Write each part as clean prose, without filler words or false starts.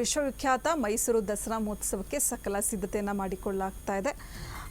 ವಿಶ್ವವಿಖ್ಯಾತ ಮೈಸೂರು ದಸರಾ ಮಹೋತ್ಸವಕ್ಕೆ ಸಕಲ ಸಿದ್ಧತೆಯನ್ನು ಮಾಡಿಕೊಳ್ಳಲಾಗ್ತಾ ಇದೆ.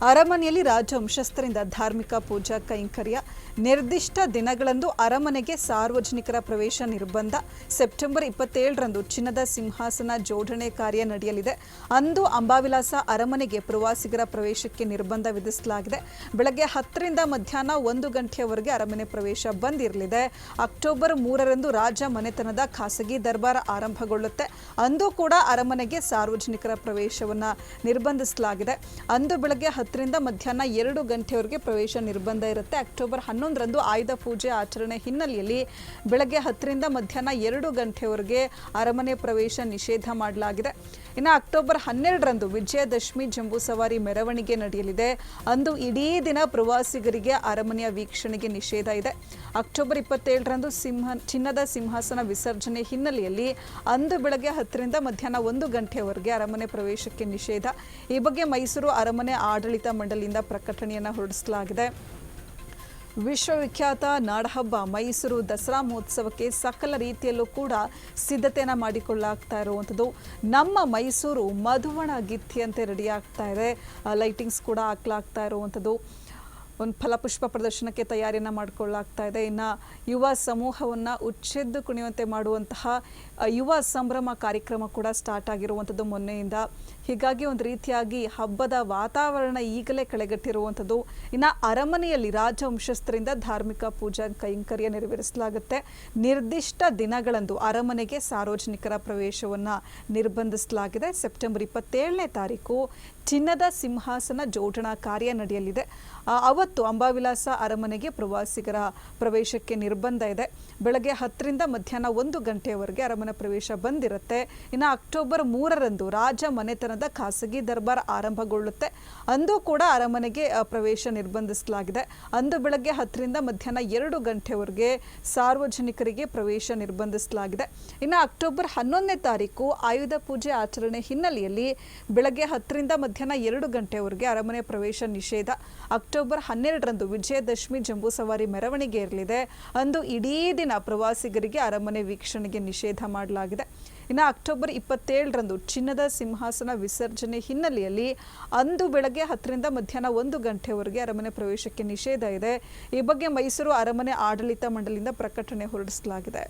ಅರಮನೆಯಲ್ಲಿ ರಾಜವಂಶಸ್ಥರಿಂದ ಧಾರ್ಮಿಕ ಪೂಜಾ ಕೈಂಕರ್ಯ, ನಿರ್ದಿಷ್ಟ ದಿನಗಳಂದು ಅರಮನೆಗೆ ಸಾರ್ವಜನಿಕರ ಪ್ರವೇಶ ನಿರ್ಬಂಧ. ಸೆಪ್ಟೆಂಬರ್ 27ರಂದು ಚಿನ್ನದ ಸಿಂಹಾಸನ ಜೋಡಣೆ ಕಾರ್ಯ ನಡೆಯಲಿದೆ. ಅಂದು ಅಂಬಾವಿಲಾಸ ಅರಮನೆಗೆ ಪ್ರವಾಸಿಗರ ಪ್ರವೇಶಕ್ಕೆ ನಿರ್ಬಂಧ ವಿಧಿಸಲಾಗಿದೆ. ಬೆಳಗ್ಗೆ 10ರಿಂದ ಮಧ್ಯಾಹ್ನ 1 ಗಂಟೆಯವರೆಗೆ ಅರಮನೆ ಪ್ರವೇಶ ಬಂದಿರಲಿದೆ. ಅಕ್ಟೋಬರ್ 3ರಂದು ರಾಜ ಮನೆತನದ ಖಾಸಗಿ ದರ್ಬಾರ ಆರಂಭಗೊಳ್ಳುತ್ತೆ. ಅಂದು ಕೂಡ ಅರಮನೆಗೆ ಸಾರ್ವಜನಿಕರ ಪ್ರವೇಶವನ್ನು ನಿರ್ಬಂಧಿಸಲಾಗಿದೆ. ಅಂದು ಬೆಳಗ್ಗೆ 10ರಿಂದ ಮಧ್ಯಾಹ್ನ 2 ಗಂಟೆವರೆಗೆ ಪ್ರವೇಶ ನಿರ್ಬಂಧ ಇರುತ್ತೆ. ಅಕ್ಟೋಬರ್ 11ರಂದು ಆಯುಧ ಪೂಜೆ ಆಚರಣೆ ಹಿನ್ನೆಲೆಯಲ್ಲಿ ಬೆಳಗ್ಗೆ 10ರಿಂದ ಮಧ್ಯಾಹ್ನ 2 ಗಂಟೆವರೆಗೆ ಅರಮನೆ ಪ್ರವೇಶ ನಿಷೇಧ ಮಾಡಲಾಗಿದೆ. ಇನ್ನು ಅಕ್ಟೋಬರ್ 12ರಂದು ವಿಜಯದಶಮಿ ಜಂಬೂ ಸವಾರಿ ಮೆರವಣಿಗೆ ನಡೆಯಲಿದೆ. ಅಂದು ಇಡೀ ದಿನ ಪ್ರವಾಸಿಗರಿಗೆ ಅರಮನೆಯ ವೀಕ್ಷಣೆಗೆ ನಿಷೇಧ ಇದೆ. ಅಕ್ಟೋಬರ್ 27ರಂದು ಚಿನ್ನದ ಸಿಂಹಾಸನ ವಿಸರ್ಜನೆ ಹಿನ್ನೆಲೆಯಲ್ಲಿ ಅಂದು ಬೆಳಗ್ಗೆ 10ರಿಂದ ಮಧ್ಯಾಹ್ನ 1 ಗಂಟೆವರೆಗೆ ಅರಮನೆ ಪ್ರವೇಶಕ್ಕೆ ನಿಷೇಧ. ಈ ಬಗ್ಗೆ ಮೈಸೂರು ಅರಮನೆ ಆಡಳಿತ ಮಂಡಳಿಯಿಂದ ಪ್ರಕಟಣೆಯನ್ನು ಹೊರಡಿಸಲಾಗಿದೆ. ವಿಶ್ವವಿಖ್ಯಾತ ನಾಡಹಬ್ಬ ಮೈಸೂರು ದಸರಾ ಮಹೋತ್ಸವಕ್ಕೆ ಸಕಲ ರೀತಿಯಲ್ಲೂ ಕೂಡ ಸಿದ್ಧತೆಯನ್ನು ಮಾಡಿಕೊಳ್ಳಲಾಗ್ತಾ ಇರುವಂಥದ್ದು. ನಮ್ಮ ಮೈಸೂರು ಮಧುವಣಗಿತ್ತಿಯಂತೆ ರೆಡಿ ಆಗ್ತಾ ಇದೆ. ಲೈಟಿಂಗ್ಸ್ ಕೂಡ ಹಾಕಲಾಗ್ತಾ ಇರುವಂಥದ್ದು. ಒಂದು ಫಲಪುಷ್ಪ ಪ್ರದರ್ಶನಕ್ಕೆ ತಯಾರಿಯನ್ನು ಮಾಡಿಕೊಳ್ಳಲಾಗ್ತಾ ಇದೆ. ಇನ್ನು ಯುವ ಸಮೂಹವನ್ನು ಉಚ್ಚೆದ್ದು ಕುಣಿಯುವಂತೆ ಮಾಡುವಂತಹ ಯುವ ಸಂಭ್ರಮ ಕಾರ್ಯಕ್ರಮ ಕೂಡ ಸ್ಟಾರ್ಟ್ ಆಗಿರುವಂಥದ್ದು ಮೊನ್ನೆಯಿಂದ. ಹೀಗಾಗಿ ಒಂದು ರೀತಿಯಾಗಿ ಹಬ್ಬದ ವಾತಾವರಣ ಈಗಲೇ ಕಳೆಗಟ್ಟಿರುವಂಥದ್ದು. ಇನ್ನು ಅರಮನೆಯಲ್ಲಿ ರಾಜವಂಶಸ್ಥರಿಂದ ಧಾರ್ಮಿಕ ಪೂಜಾ ಕೈಂಕರ್ಯ ನೆರವೇರಿಸಲಾಗುತ್ತೆ. ನಿರ್ದಿಷ್ಟ ದಿನಗಳಂದು ಅರಮನೆಗೆ ಸಾರ್ವಜನಿಕರ ಪ್ರವೇಶವನ್ನು ನಿರ್ಬಂಧಿಸಲಾಗಿದೆ. ಸೆಪ್ಟೆಂಬರ್ 27ನೇ ತಾರೀಕು ಚಿನ್ನದ ಸಿಂಹಾಸನ ಜೋಡಣಾ ಕಾರ್ಯ ನಡೆಯಲಿದೆ. ಅವತ್ತು ಅಂಬಾವಿಲಾಸ ಅರಮನೆಗೆ ಪ್ರವಾಸಿಗರ ಪ್ರವೇಶಕ್ಕೆ ನಿರ್ಬಂಧ ಇದೆ. ಬೆಳಗ್ಗೆ 10ರಿಂದ ಮಧ್ಯಾಹ್ನ 1 ಗಂಟೆಯವರೆಗೆ ಅರಮನೆ ಪ್ರವೇಶ ಬಂದಿರುತ್ತೆ. ಇನ್ನು ಅಕ್ಟೋಬರ್ 3ರಂದು ರಾಜ ಮನೆತನದ ಖಾಸಗಿ ದರ್ಬಾರ್ ಆರಂಭಗೊಳ್ಳುತ್ತೆ. ಅಂದು ಕೂಡ ಅರಮನೆಗೆ ಪ್ರವೇಶ ನಿರ್ಬಂಧಿಸಲಾಗಿದೆ. ಅಂದು ಬೆಳಗ್ಗೆ 10ರಿಂದ ಮಧ್ಯಾಹ್ನ 2 ಗಂಟೆವರೆಗೆ ಸಾರ್ವಜನಿಕರಿಗೆ ಪ್ರವೇಶ ನಿರ್ಬಂಧಿಸಲಾಗಿದೆ. ಇನ್ನು ಅಕ್ಟೋಬರ್ 11ನೇ ತಾರೀಕು ಆಯುಧ ಪೂಜೆ ಆಚರಣೆ ಹಿನ್ನೆಲೆಯಲ್ಲಿ ಬೆಳಗ್ಗೆ 10ರಿಂದ ಮಧ್ಯಾಹ್ನ 2 ಗಂಟೆವರೆಗೆ ಅರಮನೆ ಪ್ರವೇಶ ನಿಷೇಧ. ಅಕ್ಟೋಬರ್ 12ರಂದು ವಿಜಯದಶಮಿ ಜಂಬೂ ಸವಾರಿ ಮೆರವಣಿಗೆ ಇರಲಿದೆ. ಅಂದು ಇಡೀ ದಿನ ಪ್ರವಾಸಿಗರಿಗೆ ಅರಮನೆ ವೀಕ್ಷಣೆಗೆ ನಿಷೇಧ ಮಾಡಲಾಗಿದೆ. ಇನ್ನು ಅಕ್ಟೋಬರ್ 27ರಂದು ಚಿನ್ನದ ಸಿಂಹಾಸನ ವಿಸರ್ಜನೆ ಹಿನ್ನೆಲೆಯಲ್ಲಿ ಅಂದು ಬೆಳಗ್ಗೆ 10ರಿಂದ ಮಧ್ಯಾಹ್ನ 1 ಗಂಟೆವರೆಗೆ ಅರಮನೆ ಪ್ರವೇಶಕ್ಕೆ ನಿಷೇಧ ಇದೆ. ಈ ಬಗ್ಗೆ ಮೈಸೂರು ಅರಮನೆ ಆಡಳಿತ ಮಂಡಳಿಯಿಂದ ಪ್ರಕಟಣೆ ಹೊರಡಿಸಲಾಗಿದೆ.